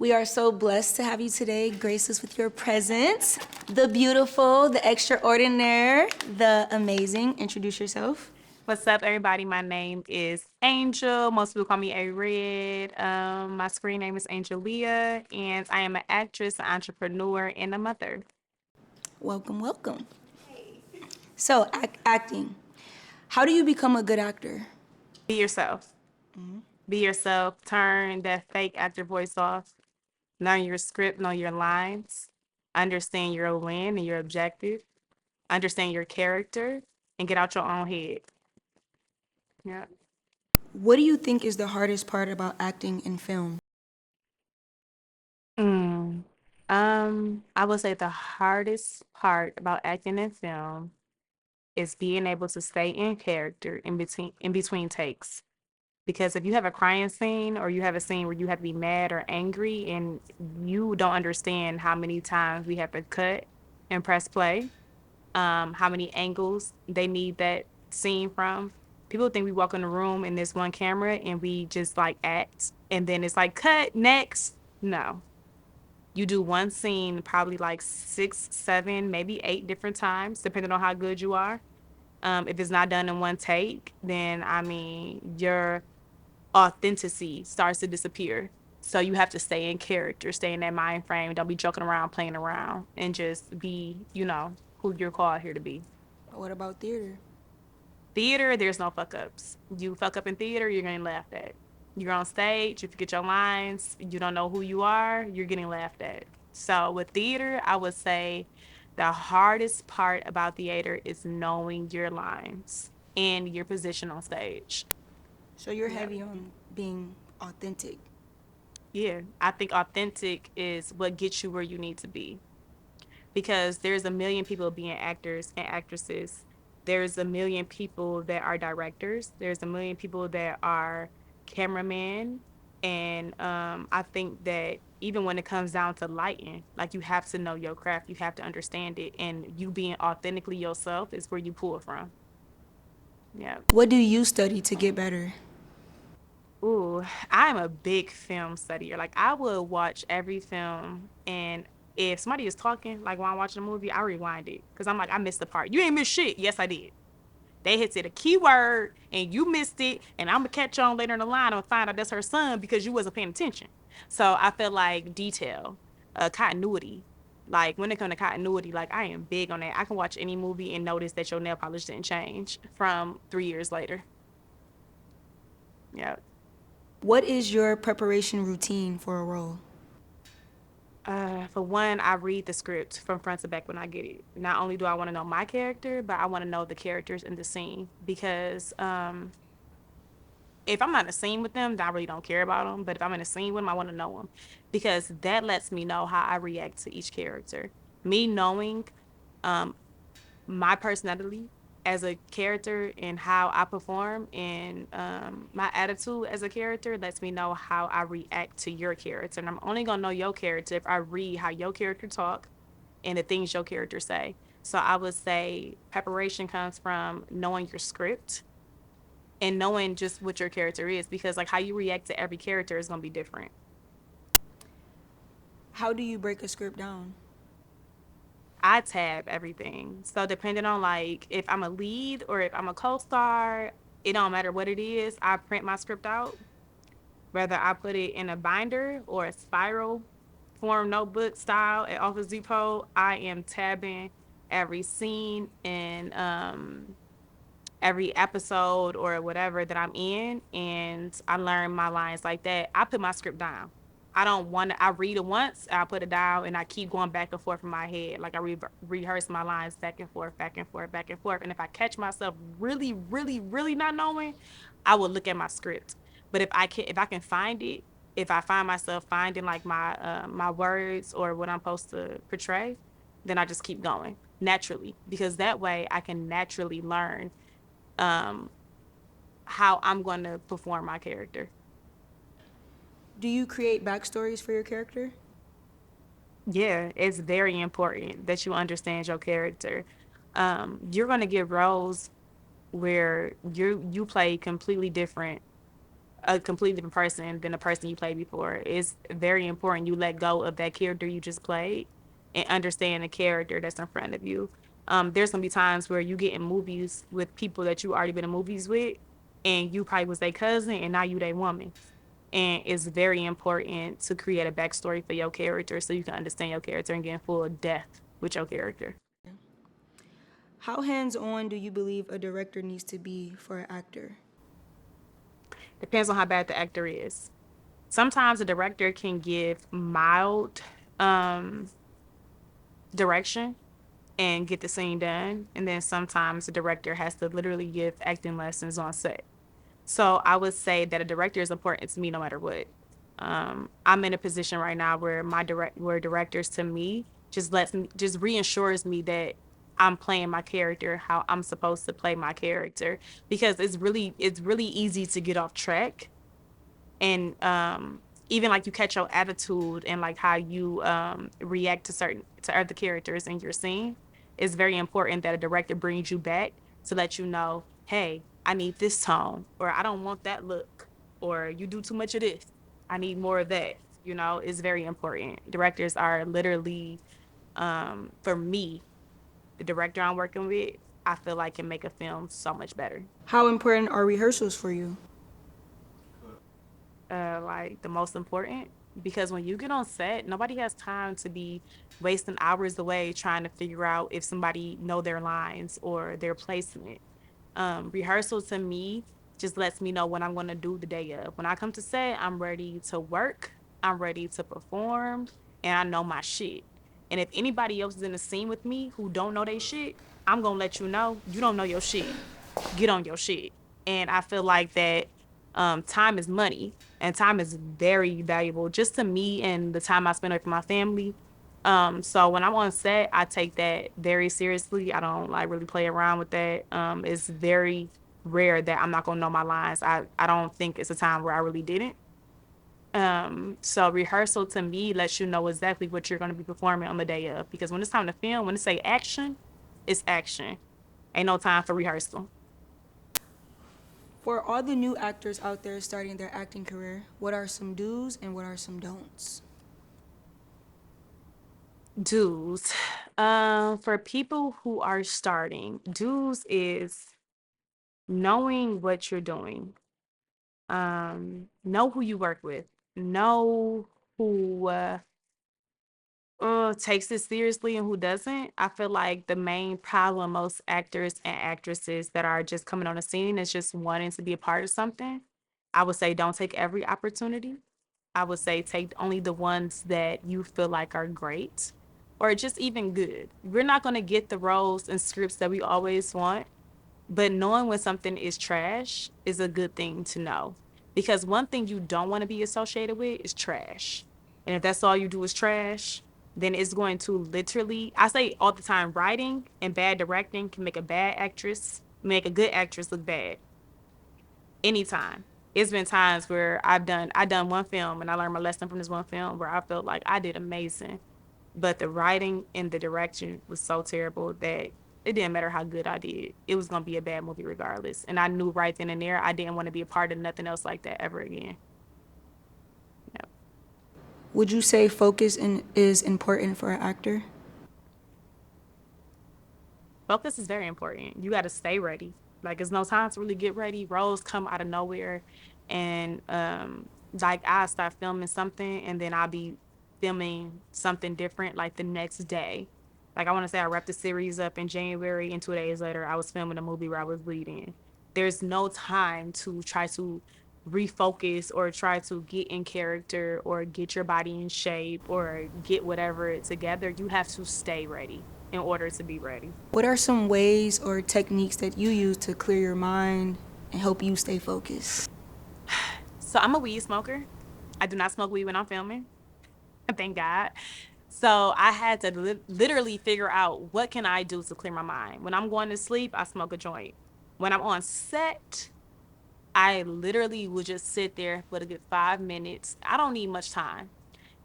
We are so blessed to have you today. Grace us with your presence. The beautiful, the extraordinaire, the amazing. Introduce yourself. What's up, everybody? My name is Angel. Most people call me A Red. My screen name is Angeleah, and I am an actress, an entrepreneur, and a mother. Welcome, welcome. So, acting. How do you become a good actor? Be yourself. Be yourself. Turn that fake actor voice off. Learn your script, know your lines, understand your win and your objective, understand your character, and get out your own head. Yeah. What do you think is the hardest part about acting in film? Mm. I would say the hardest part about acting in film is being able to stay in character in between takes. Because if you have a crying scene or you have a scene where you have to be mad or angry and you don't understand how many times we have to cut and press play, how many angles they need that scene from. People think we walk in the room in this one camera and we just like act and then it's like cut next. No. You do one scene probably like 6, 7, maybe 8 different times, depending on how good you are. If it's not done in one take, then I mean your authenticity starts to disappear. So you have to stay in character, stay in that mind frame. Don't be joking around, playing around, and just be, who you're called here to be. What about theater? Theater, there's no fuck ups. You fuck up in theater, you're getting laughed at. You're on stage, if you get your lines, you don't know who you are, you're getting laughed at. So with theater, I would say the hardest part about theater is knowing your lines and your position on stage. So you're Yeah. heavy on being authentic. Yeah, I think authentic is what gets you where you need to be because there's a million people being actors and actresses. There's a million people that are directors. There's a million people that are cameramen. And I think that even when it comes down to lighting, like you have to know your craft, you have to understand it. And you being authentically yourself is where you pull from. Yeah. What do you study to get better? Ooh, I'm a big film studier. Like I will watch every film and if somebody is talking, like when I'm watching a movie, I rewind it because I'm like, I missed the part. You ain't missed shit. Yes, I did. They had said a keyword and you missed it, and I'm gonna catch on later in the line and find out that's her son because you wasn't paying attention. So I feel like detail, continuity. Like when it comes to continuity, like I am big on that. I can watch any movie and notice that your nail polish didn't change from 3 years later. Yeah. What is your preparation routine for a role? For one, I read the script from front to back when I get it. Not only do I want to know my character, but I want to know the characters in the scene because if I'm not in a scene with them, then I really don't care about them. But if I'm in a scene with them, I want to know them because that lets me know how I react to each character. Me knowing um, my personality as a character and how I perform and my attitude as a character lets me know how I react to your character. And I'm only gonna know your character if I read how your character talk and the things your character say. So I would say preparation comes from knowing your script and knowing just what your character is because like how you react to every character is gonna be different. How do you break a script down? I tab everything. So depending on like if I'm a lead or if I'm a co-star, it don't matter what it is. I print my script out, whether I put it in a binder or a spiral form notebook style at Office Depot. I am tabbing every scene and every episode or whatever that I'm in, and I learn my lines like that. I put my script down. I don't want to. I read it once, I put it down, and I keep going back and forth in my head. Like I rehearse my lines back and forth, back and forth, back and forth. And if I catch myself really, really, really not knowing, I will look at my script. But if I can find it, if I find myself finding like my words or what I'm supposed to portray, then I just keep going naturally because that way I can naturally learn um how I'm going to perform my character. Do you create backstories for your character? Yeah, it's very important that you understand your character. You're going to get roles where you play completely different a completely different person than the person you played before. It's very important you let go of that character you just played and understand the character that's in front of you. There's gonna be times where you get in movies with people that you already been in movies with, and you probably was their cousin, and now you their woman. And it's very important to create a backstory for your character so you can understand your character and get in full depth with your character. How hands-on do you believe a director needs to be for an actor? Depends on how bad the actor is. Sometimes a director can give mild um, direction and get the scene done. And then sometimes the director has to literally give acting lessons on set. So I would say that a director is important to me no matter what. I'm in a position right now where where directors to me just reassures me that I'm playing my character how I'm supposed to play my character, because it's really easy to get off track. And even like you catch your attitude and like how you react to other characters in your scene. It's very important that a director brings you back to let you know, hey, I need this tone, or I don't want that look, or you do too much of this, I need more of that. It's very important. Directors are literally, for me, the director I'm working with, I feel like can make a film so much better. How important are rehearsals for you? Like the most important, because when you get on set, nobody has time to be wasting hours away trying to figure out if somebody know their lines or their placement. Rehearsal to me just lets me know what I'm going to do the day of. When I come to set, I'm ready to work, I'm ready to perform, and I know my shit. And if anybody else is in the scene with me who don't know their shit, I'm going to let you know you don't know your shit. Get on your shit. And I feel like that time is money, and time is very valuable just to me and the time I spend with my family. So when I'm on set, I take that very seriously. I don't like really play around with that. It's very rare that I'm not gonna know my lines. I don't think it's a time where I really didn't. So rehearsal to me lets you know exactly what you're gonna be performing on the day of. Because when it's time to film, when it say action, it's action. Ain't no time for rehearsal. For all the new actors out there starting their acting career, what are some do's and what are some don'ts? Dues. For people who are starting, dues is knowing what you're doing. Know who you work with. Know who takes it seriously and who doesn't. I feel like the main problem most actors and actresses that are just coming on the scene is just wanting to be a part of something. I would say don't take every opportunity. I would say take only the ones that you feel like are great or just even good. We're not going to get the roles and scripts that we always want, but knowing when something is trash is a good thing to know, because one thing you don't want to be associated with is trash. And if that's all you do is trash, then it's going to literally, I say all the time, writing and bad directing can make a good actress look bad anytime. It's been times where I done one film and I learned my lesson from this one film where I felt like I did amazing, but the writing and the direction was so terrible that it didn't matter how good I did. It was gonna be a bad movie regardless. And I knew right then and there I didn't want to be a part of nothing else like that ever again. Yep. Would you say is important for an actor? Focus is very important. You got to stay ready. Like, there's no time to really get ready. Roles come out of nowhere, and like I start filming something, and then I'll be filming something different like the next day. Like, I want to say I wrapped the series up in January, and 2 days later, I was filming a movie where I was leading. There's no time to try to refocus or try to get in character or get your body in shape or get whatever together. You have to stay ready in order to be ready. What are some ways or techniques that you use to clear your mind and help you stay focused? So I'm a weed smoker. I do not smoke weed when I'm filming. Thank God. So I had to literally figure out what can I do to clear my mind. When I'm going to sleep, I smoke a joint. When I'm on set, I literally would just sit there for a good 5 minutes. I don't need much time.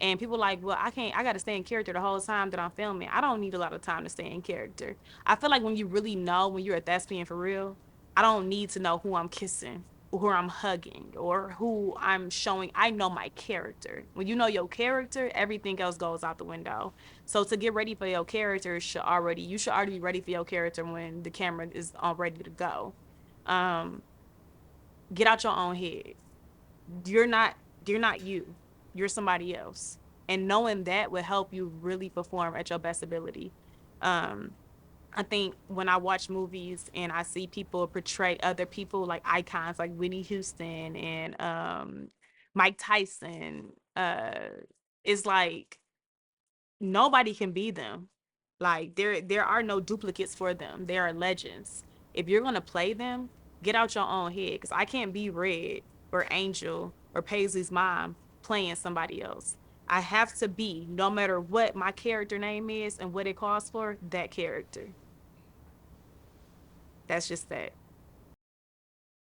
And people like, well, I can't, I got to stay in character the whole time that I'm filming. I don't need a lot of time to stay in character. I feel like when you really know, when you're a thespian for real, I don't need to know who I'm kissing. who I'm hugging or who I'm showing. I know my character. When you know your character, everything else goes out the window. So to get ready for your character, you should already be ready for your character when the camera is all ready to go. Um, get out your own head. You're not you're not you. You're somebody else. And knowing that will help you really perform at your best ability. Um, I think when I watch movies and I see people portray other people like icons like Whitney Houston and Mike Tyson, it's like nobody can be them. Like there are no duplicates for them. They are legends. If you're gonna play them, get out your own head. Because I can't be Red or Angel or Paisley's mom playing somebody else. I have to be, no matter what my character name is and what it calls for, that character. That's just that.